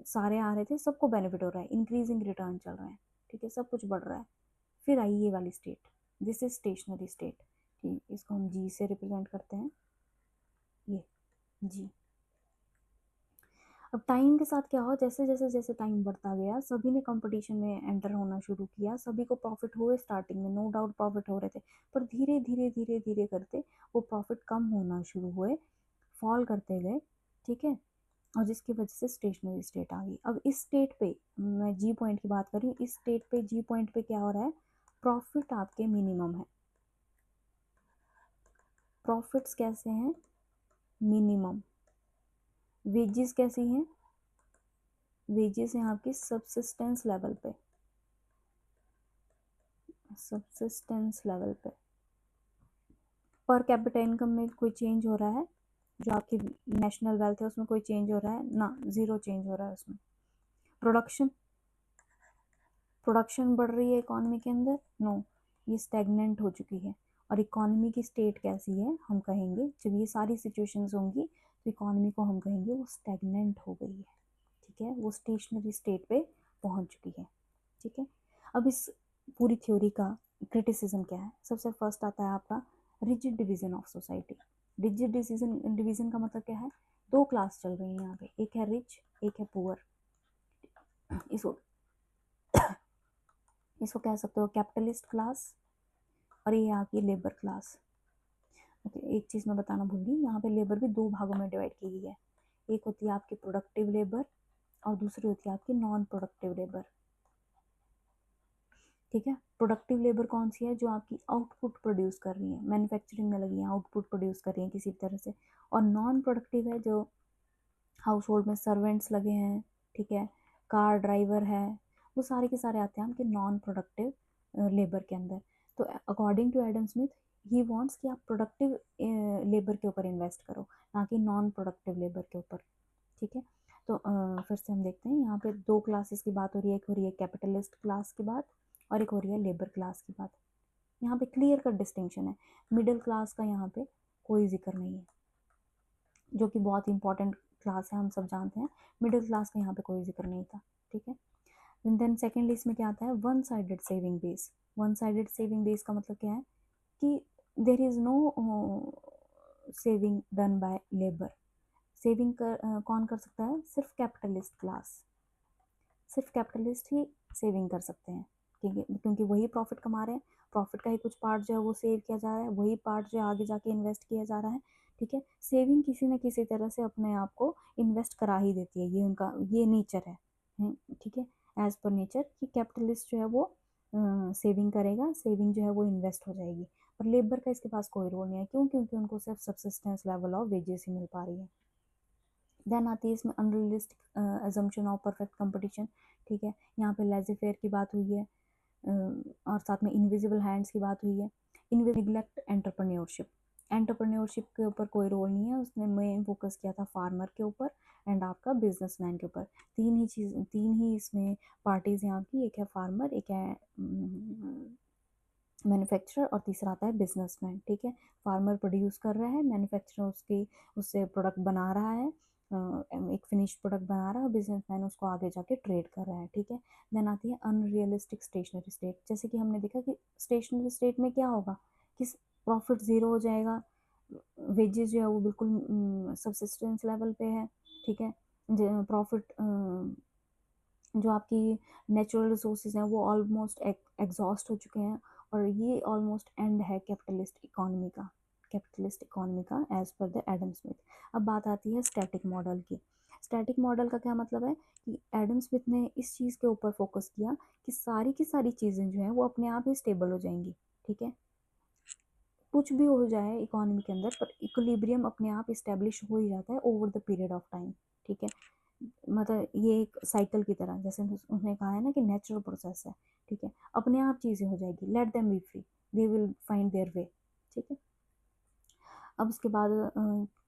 सारे आ रहे थे, सबको बेनिफिट हो रहा है, इंक्रीजिंग रिटर्न चल रहा है, ठीक है, सब कुछ बढ़ रहा है। फिर आई ये वाली state, this is stationary state, ठीक, इसको हम जी से रिप्रेजेंट करते हैं, ये जी। अब टाइम के साथ क्या हो, जैसे जैसे जैसे टाइम बढ़ता गया, सभी ने कंपटीशन में एंटर होना शुरू किया, सभी को प्रॉफिट हुए, स्टार्टिंग में नो डाउट प्रॉफिट हो रहे थे, पर धीरे धीरे धीरे धीरे करते वो प्रॉफिट कम होना शुरू हुए, फॉल करते गए, ठीक है। और जिसकी वजह से स्टेशनरी स्टेट आ गई। अब इस स्टेट पे, मैं जी पॉइंट की बात कर रही हूँ, इस स्टेट पे जी पॉइंट पे क्या हो रहा है, प्रॉफिट आपके मिनिमम है, प्रॉफिट्स कैसे हैं, मिनिमम, वेजेस कैसी हैं, वेजेस हैं आपकी सबसिस्टेंस लेवल पे, सबसिस्टेंस लेवल पे। पर कैपिटा इनकम में कोई चेंज हो रहा है, जो आपकी नेशनल वेल्थ है उसमें कोई चेंज हो रहा है ना, जीरो चेंज हो रहा है उसमें। प्रोडक्शन, प्रोडक्शन बढ़ रही है इकोनॉमी के अंदर, नो, ये स्टैग्नेंट हो चुकी है। और इकोनॉमी की स्टेट कैसी है, हम कहेंगे जब ये सारी सिचुएशंस होंगी तो इकोनॉमी को हम कहेंगे वो स्टैग्नेंट हो गई है, ठीक है, वो स्टेशनरी स्टेट पे पहुंच चुकी है, ठीक है। अब इस पूरी थ्योरी का क्रिटिसिज्म क्या है, सबसे फर्स्ट आता है आपका rigid division of society. Rigid division, division का मतलब क्या है, दो क्लास चल रही है यहाँ पे, एक है रिच एक है पुअर, इसको इसको कह सकते हो कैपिटलिस्ट क्लास, और ये आपकी लेबर क्लास। ओके, एक चीज़ मैं बताना भूल गई, यहाँ पे लेबर भी दो भागों में डिवाइड की गई है, एक होती है आपकी प्रोडक्टिव लेबर और दूसरी होती है आपकी नॉन प्रोडक्टिव लेबर, ठीक है। प्रोडक्टिव लेबर कौन सी है, जो आपकी आउटपुट प्रोड्यूस कर रही है, मैन्युफैक्चरिंग में लगी है, आउटपुट प्रोड्यूस कर रही है किसी तरह से। और नॉन प्रोडक्टिव है जो हाउस होल्ड में सर्वेंट्स लगे हैं, ठीक है, कार ड्राइवर है, वो सारे के सारे आते हैं आपके नॉन प्रोडक्टिव लेबर के अंदर। तो according to Adam Smith he wants कि आप प्रोडक्टिव लेबर के ऊपर इन्वेस्ट करो, ना कि नॉन प्रोडक्टिव लेबर के ऊपर। ठीक है, तो फिर से हम देखते हैं यहाँ पे दो क्लासेस की बात हो रही है, एक हो रही है कैपिटलिस्ट क्लास की बात और एक हो रही है लेबर क्लास की बात। यहाँ पे क्लियर कट डिस्टिंक्शन है, मिडिल क्लास का यहाँ पे कोई जिक्र नहीं है, जो कि बहुत इंपॉर्टेंट क्लास है, हम सब जानते हैं। मिडिल क्लास का यहाँ पे कोई जिक्र नहीं था। ठीक है, देन सेकेंड लिस्ट में क्या आता है, one sided saving base. One sided saving base का मतलब क्या है कि there is no saving done by labour. Saving कौन कर सकता है, सिर्फ कैपिटलिस्ट क्लास, सिर्फ कैपिटलिस्ट ही सेविंग कर सकते हैं, क्योंकि वही प्रॉफिट कमा रहे हैं, प्रॉफिट का ही कुछ पार्ट जो है वो सेव किया जा रहा है, वही पार्ट जो है आगे जाके इन्वेस्ट किया जा रहा है। ठीक है, सेविंग किसी न किसी तरह से अपने आप को इन्वेस्ट करा ही देती है, ये उनका ये नेचर है। ठीक है, एज पर नेचर कि कैपिटलिस्ट जो है वो सेविंग करेगा, सेविंग जो है वो इन्वेस्ट हो जाएगी। पर लेबर का इसके पास कोई रोल नहीं है, क्यों, क्योंकि उनको सिर्फ सब्सिस्टेंस लेवल ऑफ वेजेस ही मिल पा रही है। देन आती है इसमें unrealistic assumption of perfect competition. ठीक है, यहाँ पे लेज़ी फेयर की बात हुई है और साथ में इनविजिबल हैंड्स की बात हुई है। निग्लेक्ट एंटरप्रेन्योरशिप, एंटरप्रेन्योरशिप के ऊपर कोई रोल नहीं है, उसने मेन फोकस किया था फार्मर के ऊपर एंड आपका बिजनेसमैन के ऊपर। तीन ही इसमें पार्टीज हैं आपकी, एक है फार्मर, एक है मैन्युफैक्चरर और तीसरा आता है बिजनेसमैन। ठीक है, फार्मर प्रोड्यूस कर रहा है, मैन्युफैक्चरर उससे प्रोडक्ट बना रहा है, एक फिनिश्ड प्रोडक्ट बना रहा है, और बिजनेसमैन उसको आगे जाके ट्रेड कर रहा है। ठीक है, देन आती है अनरियलिस्टिक स्टेशनरी स्टेट। जैसे कि हमने देखा कि स्टेशनरी स्टेट में क्या होगा कि प्रॉफिट ज़ीरो हो जाएगा, वेजेस जो है वो बिल्कुल सब्सिस्टेंस लेवल पे है। ठीक है, प्रॉफिट जो आपकी नेचुरल रिसोर्सेज हैं वो ऑलमोस्ट एग्जॉस्ट हो चुके हैं, और ये ऑलमोस्ट एंड है कैपिटलिस्ट इकोनॉमी का, कैपिटलिस्ट इकोनॉमी का as per the Adam Smith. अब बात आती है स्टैटिक मॉडल की। स्टैटिक मॉडल का क्या मतलब है कि एडम स्मिथ ने इस चीज़ के ऊपर फोकस किया कि सारी की सारी चीज़ें जो हैं वो अपने आप ही स्टेबल हो जाएंगी। ठीक है, कुछ भी हो जाए इकोनॉमी के अंदर, पर इक्विलिब्रियम अपने आप इस्टेब्लिश हो ही जाता है over the period of time. ठीक है, मतलब ये एक साइकिल की तरह, जैसे उसने कहा है ना कि नेचुरल प्रोसेस है। ठीक है, अपने आप चीज़ें हो जाएगी, late them be free, they will find their way. ठीक है, अब उसके बाद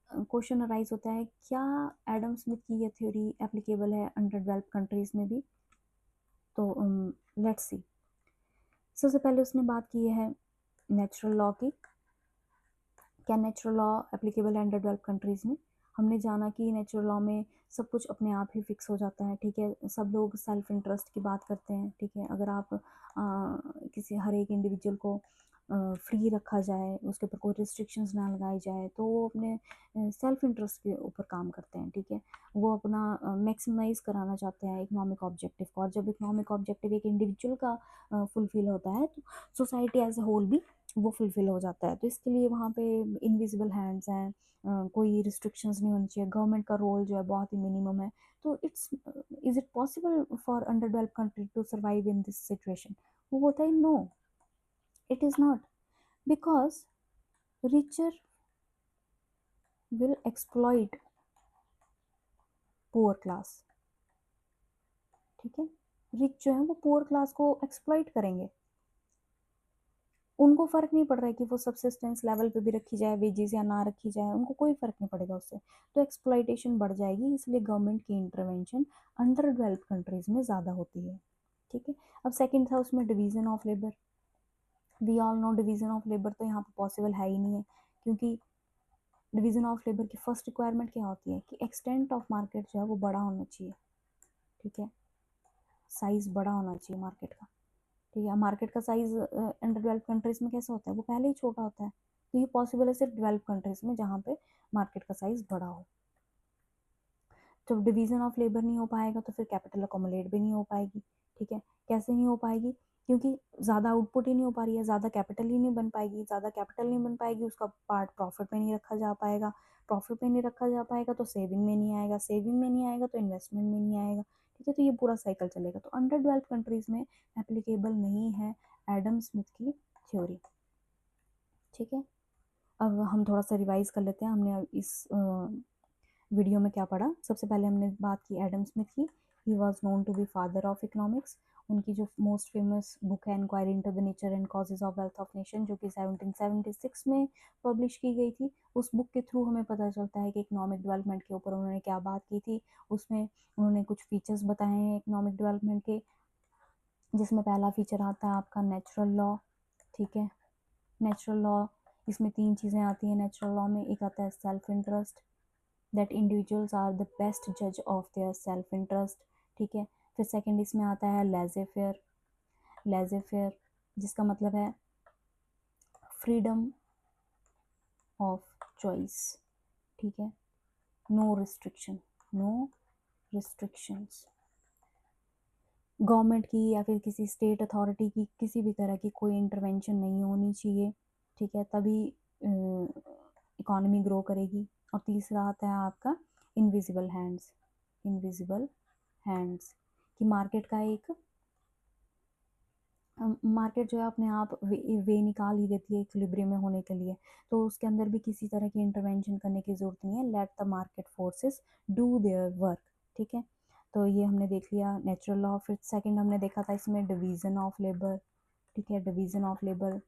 क्वेश्चन अराइज होता है, क्या एडम स्मिथ की ये थ्योरी एप्लीकेबल है अंडर डेवलप्ड कंट्रीज में भी? तो लेट्स सी। सबसे पहले उसने बात की है नेचुरल लॉ की। क्या नेचुरल लॉ एप्लीकेबल है अंडर डेवलप्ड कंट्रीज़ में? हमने जाना कि नेचुरल लॉ में सब कुछ अपने आप ही फिक्स हो जाता है। ठीक है, सब लोग सेल्फ इंटरेस्ट की बात करते हैं। ठीक है, अगर आप किसी हर एक इंडिविजुअल को फ्री रखा जाए, उसके ऊपर कोई रिस्ट्रिक्शंस ना लगाई जाए, तो वो अपने सेल्फ इंटरेस्ट के ऊपर काम करते हैं। ठीक है, वो अपना मैक्सिमाइज कराना चाहते हैं इकोनॉमिक ऑब्जेक्टिव को, और जब इकोनॉमिक ऑब्जेक्टिव एक इंडिविजुअल का फुलफिल होता है तो सोसाइटी एज ए होल भी वो फुलफिल हो जाता है। तो इसके लिए वहाँ पे इनविजिबल हैंड्स हैं, कोई रिस्ट्रिक्शंस नहीं होनी चाहिए, गवर्नमेंट का रोल जो है बहुत ही मिनिमम है। तो is it possible for under developed country to survive in this situation? वो होता है no, it is not, because richer will exploit poor class. ठीक है, रिच जो है वो पुअर क्लास को एक्सप्लॉइट करेंगे, उनको फ़र्क नहीं पड़ रहा है कि वो सब्सिस्टेंस लेवल पे भी रखी जाए वेजेस या ना रखी जाए, उनको कोई फ़र्क नहीं पड़ेगा उससे। तो एक्सप्लॉइटेशन बढ़ जाएगी, इसलिए गवर्नमेंट की इंटरवेंशन अंडर डेवलप्ड कंट्रीज़ में ज़्यादा होती है। ठीक है, अब सेकंड था उसमें division of labour. We all know division of labour तो यहाँ पर पॉसिबल है ही नहीं है, क्योंकि डिवीज़न ऑफ लेबर की फर्स्ट रिक्वायरमेंट क्या होती है कि एक्सटेंट ऑफ मार्केट जो है वो बड़ा होना चाहिए। ठीक है, साइज़ बड़ा होना चाहिए मार्केट का। ठीक है, मार्केट का साइज अंडर डेवलप कंट्रीज में कैसा होता है, वो पहले ही छोटा होता है। तो ये पॉसिबल है सिर्फ डेवलप कंट्रीज में, जहाँ पे मार्केट का साइज बड़ा हो। जब डिवीजन ऑफ लेबर नहीं हो पाएगा तो फिर कैपिटल अकोमोलेट भी नहीं हो पाएगी। ठीक है, कैसे नहीं हो पाएगी, क्योंकि ज़्यादा आउटपुट ही नहीं हो पा रही है, ज़्यादा कैपिटल ही नहीं बन पाएगी, ज़्यादा कैपिटल नहीं बन पाएगी, उसका पार्ट प्रॉफिट में नहीं रखा जा पाएगा, प्रॉफिट में नहीं रखा जा पाएगा तो सेविंग में नहीं आएगा, सेविंग में नहीं आएगा तो इन्वेस्टमेंट में नहीं आएगा। ठीक है, तो ये पूरा साइकिल चलेगा। तो अंडर डेवलप कंट्रीज में एप्लीकेबल नहीं है एडम स्मिथ की थ्योरी। ठीक है, अब हम थोड़ा सा रिवाइज कर लेते हैं, हमने इस वीडियो में क्या पढ़ा। सबसे पहले हमने बात की एडम स्मिथ की, he was known to be father of economics. उनकी जो मोस्ट फेमस बुक है inquiry into the nature and causes of wealth of nation, जो कि 1776 में पब्लिश की गई थी। उस बुक के थ्रू हमें पता चलता है कि इकोनॉमिक डेवलपमेंट के ऊपर उन्होंने क्या बात की थी। उसमें उन्होंने कुछ फीचर्स बताए हैं इकोनॉमिक डेवलपमेंट के, जिसमें पहला फीचर आता है आपका नेचुरल लॉ। ठीक है, नेचुरल लॉ, इसमें 3 चीज़ें आती हैं नेचुरल लॉ में। एक आता है self interest, that individuals are the best जज ऑफ देयर सेल्फ इंटरेस्ट। ठीक है, फिर सेकंड इसमें आता है लेज़े फेयर, लेज़े फेयर जिसका मतलब है फ्रीडम ऑफ चॉइस। ठीक है, no restriction, no restrictions, government की या फिर किसी स्टेट अथॉरिटी की किसी भी तरह की कोई इंटरवेंशन नहीं होनी चाहिए। ठीक है, तभी इकॉनमी ग्रो करेगी। और तीसरा आता है आपका इनविजिबल हैंड्स, इनविजिबल हैंड्स कि मार्केट का एक मार्केट जो है अपने आप वे निकाल ही देती है इक्विलिब्रियम में होने के लिए, तो उसके अंदर भी किसी तरह की इंटरवेंशन करने की ज़रूरत नहीं है। Let the market forces do their work. ठीक है, तो ये हमने देख लिया नेचुरल लॉ। फिर सेकंड हमने देखा था इसमें डिवीज़न ऑफ लेबर। ठीक है, division of labour,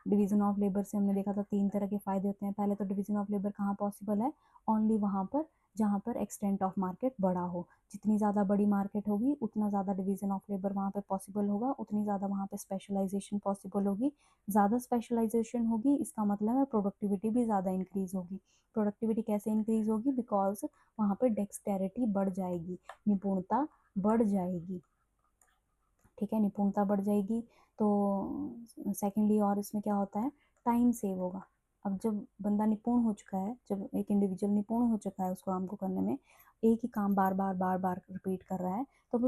division of labour से हमने देखा था 3 तरह के फ़ायदे होते हैं। पहले तो डिवीज़न ऑफ लेबर कहाँ पॉसिबल है, ओनली वहाँ पर जहाँ पर एक्सटेंट ऑफ मार्केट बड़ा हो। जितनी ज़्यादा बड़ी मार्केट होगी उतना ज़्यादा डिवीज़न ऑफ लेबर वहाँ पे पॉसिबल होगा, उतनी ज़्यादा वहाँ पे स्पेशलाइजेशन पॉसिबल होगी। ज़्यादा स्पेशलाइजेशन होगी इसका मतलब है प्रोडक्टिविटी भी ज़्यादा इंक्रीज़ होगी। प्रोडक्टिविटी कैसे इंक्रीज़ होगी, बिकॉज वहाँ पर डेक्सटेरिटी बढ़ जाएगी, निपुणता बढ़ जाएगी। ठीक है, निपुणता बढ़ जाएगी। तो सेकेंडली और इसमें क्या होता है, टाइम सेव होगा। अब जब बंदा निपुण हो चुका है, जब एक इंडिविजुअल निपुण हो चुका है उस काम को करने में, एक ही काम बार बार बार बार रिपीट कर रहा है, तब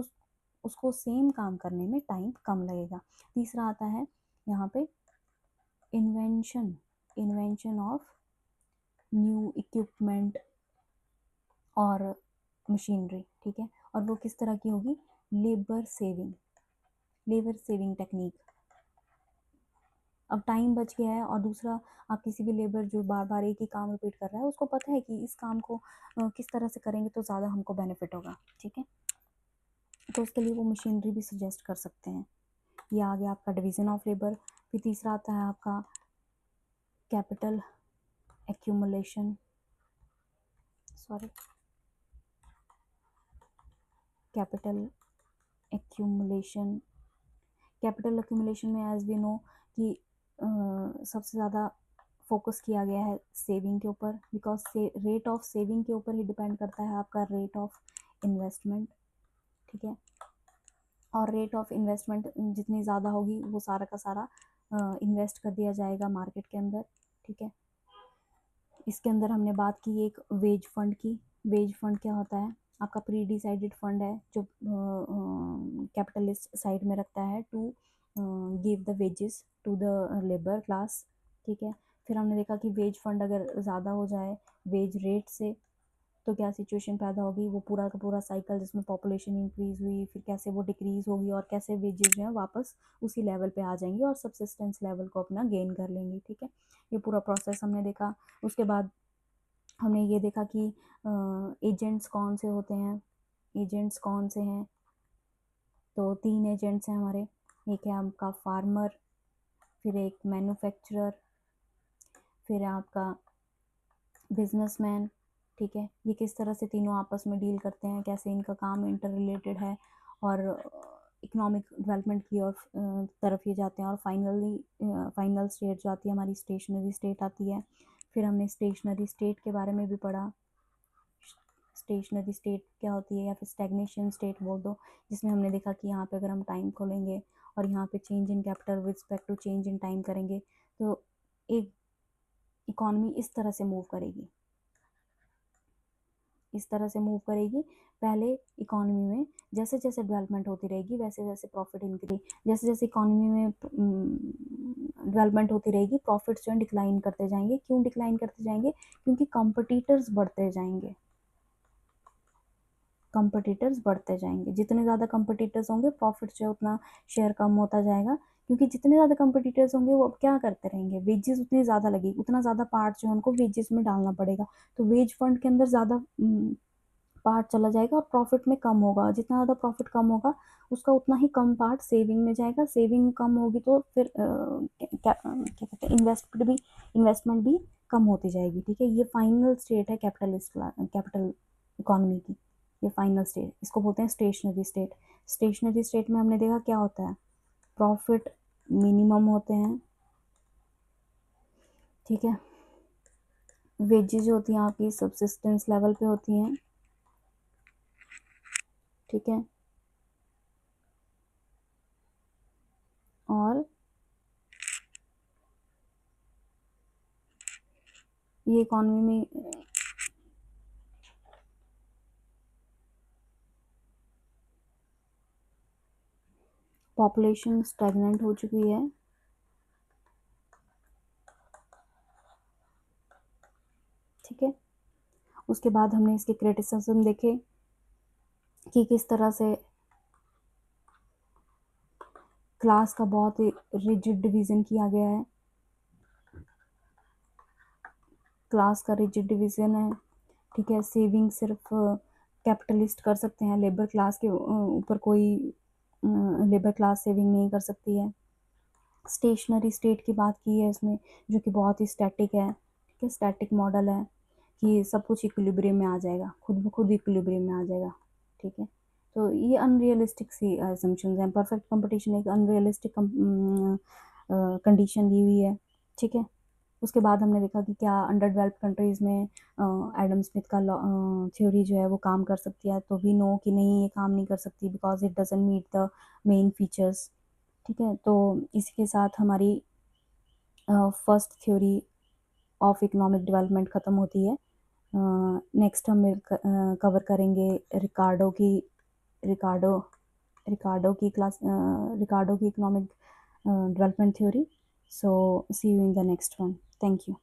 उसको सेम काम करने में टाइम कम लगेगा। तीसरा आता है यहाँ पे invention, invention of new equipment और मशीनरी। ठीक है, और वो किस तरह की होगी, labour saving, labour saving technique. अब टाइम बच गया है, और दूसरा आप किसी भी लेबर जो बार बार एक ही काम रिपीट कर रहा है, उसको पता है कि इस काम को किस तरह से करेंगे तो ज़्यादा हमको बेनिफिट होगा। ठीक है, तो उसके लिए वो मशीनरी भी सजेस्ट कर सकते हैं। ये आ गया आपका डिवीज़न ऑफ लेबर। फिर तीसरा आता है आपका capital accumulation, sorry capital accumulation. Capital accumulation में एज वी नो कि सबसे ज़्यादा फोकस किया गया है सेविंग के ऊपर, बिकॉज रेट ऑफ सेविंग के ऊपर ही डिपेंड करता है आपका रेट ऑफ इन्वेस्टमेंट। ठीक है, और रेट ऑफ इन्वेस्टमेंट जितनी ज़्यादा होगी वो सारा का सारा इन्वेस्ट कर दिया जाएगा मार्केट के अंदर। ठीक है, इसके अंदर हमने बात की एक वेज फंड की। वेज फंड क्या होता है, आपका प्री डिसाइडेड फंड है जो कैपिटलिस्ट साइड में रखता है to give the wages to the labour class. ठीक है, फिर हमने देखा कि वेज फंड अगर ज़्यादा हो जाए वेज रेट से तो क्या सिचुएशन पैदा होगी, वो पूरा का पूरा साइकिल जिसमें पॉपुलेशन इंक्रीज हुई फिर कैसे वो डिक्रीज होगी और कैसे वेजेस जो है वापस उसी लेवल पे आ जाएंगी और सब्सिस्टेंस लेवल को अपना गेन कर लेंगी। ठीक है, ये पूरा प्रोसेस हमने देखा। उसके बाद हमने ये देखा कि एजेंट्स कौन से होते हैं, एजेंट्स कौन से हैं, तो 3 एजेंट्स हैं हमारे। एक है आपका फार्मर, फिर एक मैन्युफैक्चरर, फिर आपका बिजनेसमैन। ठीक है, ये किस तरह से तीनों आपस में डील करते हैं, कैसे इनका काम इंटर रिलेटेड है और इकोनॉमिक डेवलपमेंट की और तरफ ये जाते हैं। और फाइनल स्टेट जो आती है हमारी स्टेशनरी स्टेट आती है। फिर हमने स्टेशनरी स्टेट के बारे में भी पढ़ा, स्टेशनरी स्टेट क्या होती है या फिर स्टैग्नेशन स्टेट बोल दो, जिसमें हमने देखा कि यहाँ पे अगर हम टाइम खोलेंगे और यहाँ पे change in capital with respect to change in time करेंगे तो एक इकॉनमी इस तरह से मूव करेगी, इस तरह से मूव करेगी। पहले इकॉनमी में जैसे जैसे डेवलपमेंट होती रहेगी वैसे वैसे प्रॉफिट इंक्रीज, जैसे जैसे इकॉनमी में डेवलपमेंट होती रहेगी प्रॉफिट्स जो है डिक्लाइन करते जाएंगे। क्यों डिक्लाइन करते जाएंगे, क्योंकि कंपटीटर्स बढ़ते जाएंगे, कंपटीटर्स बढ़ते जाएंगे। जितने ज़्यादा कंपटीटर्स होंगे प्रॉफिट जो है उतना शेयर कम होता जाएगा, क्योंकि जितने ज़्यादा कंपटीटर्स होंगे वो अब क्या करते रहेंगे, वेजेस उतनी ज़्यादा लगेगी, उतना ज़्यादा पार्ट जो है उनको वेजेस में डालना पड़ेगा। तो वेज फंड के अंदर ज़्यादा पार्ट चला जाएगा और प्रॉफिट में कम होगा। जितना ज़्यादा प्रॉफिट कम होगा उसका उतना ही कम पार्ट सेविंग में जाएगा। सेविंग कम होगी तो फिर क्या कहते हैं, इन्वेस्टमेंट भी कम होती जाएगी। ठीक है, ये फाइनल स्टेट है कैपिटल इकोनॉमी की। ये फाइनल स्टेट, इसको बोलते हैं स्टेशनरी स्टेट। स्टेशनरी स्टेट में हमने देखा क्या होता है, प्रॉफिट मिनिमम होते हैं। ठीक है, वेजेज होती हैं आपकी सब्सिस्टेंस लेवल पे होती हैं। ठीक है, और ये इकोनॉमी में पॉपुलेशन स्टैग्नेंट हो चुकी है। ठीक है, उसके बाद हमने इसके क्रिटिसिज्म देखे कि किस तरह से क्लास का बहुत ही रिजिड डिवीजन किया गया है। क्लास का रिजिड डिवीजन है। ठीक है, सेविंग सिर्फ कैपिटलिस्ट कर सकते हैं, लेबर क्लास के ऊपर कोई लेबर क्लास सेविंग नहीं कर सकती है। स्टेशनरी स्टेट की बात की है इसमें, जो कि बहुत ही स्टैटिक है। ठीक है, स्टैटिक मॉडल है कि सब कुछ इक्विलिब्रियम में आ जाएगा, खुद ब खुद इक्विलिब्रियम में आ जाएगा। ठीक है, तो ये अनरियलिस्टिक सी असम्पशंस हैं। परफेक्ट कंपटीशन एक अनरियलिस्टिक कंडीशन दी हुई है। ठीक है, उसके बाद हमने देखा कि क्या अंडर डेवलप्ड कंट्रीज़ में एडम स्मिथ का थ्योरी जो है वो काम कर सकती है, तो वी नो कि नहीं, ये काम नहीं कर सकती because it doesn't meet the main features. ठीक है, तो इसी के साथ हमारी first theory of economic development ख़त्म होती है। नेक्स्ट हम कवर करेंगे रिकार्डो रिकार्डो की economic development theory. So see you in the next one. Thank you.